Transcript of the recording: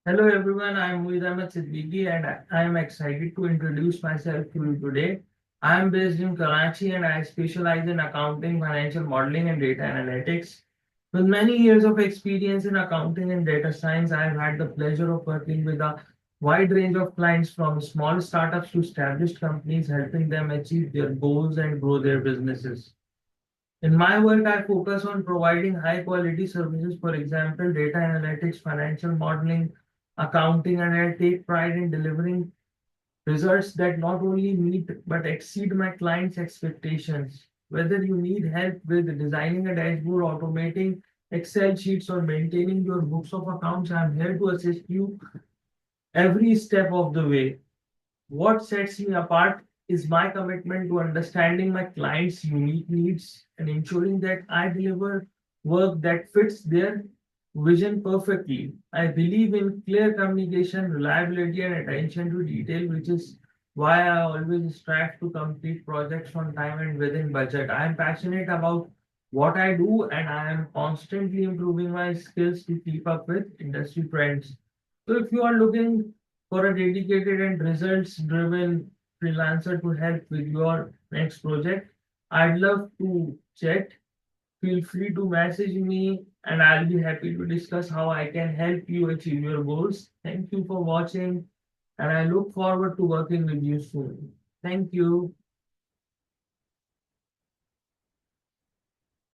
Hello everyone, I am Muid Ahmed Siddiqui and I am excited to introduce myself to you today. I am based in Karachi and I specialize in accounting, financial modeling and data analytics. With many years of experience in accounting and data science, I have had the pleasure of working with a wide range of clients from small startups to established companies, helping them achieve their goals and grow their businesses. In my work, I focus on providing high quality services, for example, data analytics, financial modeling, accounting, and I take pride in delivering results that not only meet but exceed my clients' expectations. Whether you need help with designing a dashboard, automating Excel sheets, or maintaining your books of accounts, I'm here to assist you every step of the way. What sets me apart is my commitment to understanding my clients' unique needs and ensuring that I deliver work that fits their vision perfectly. I believe in clear communication, reliability, and attention to detail, which is why I always strive to complete projects on time and within budget. I am passionate about what I do and I am constantly improving my skills to keep up with industry trends. So, if you are looking for a dedicated and results driven freelancer to help with your next project, I'd love to chat. Feel free to message me and I'll be happy to discuss how I can help you achieve your goals. Thank you for watching and I look forward to working with you soon. Thank you.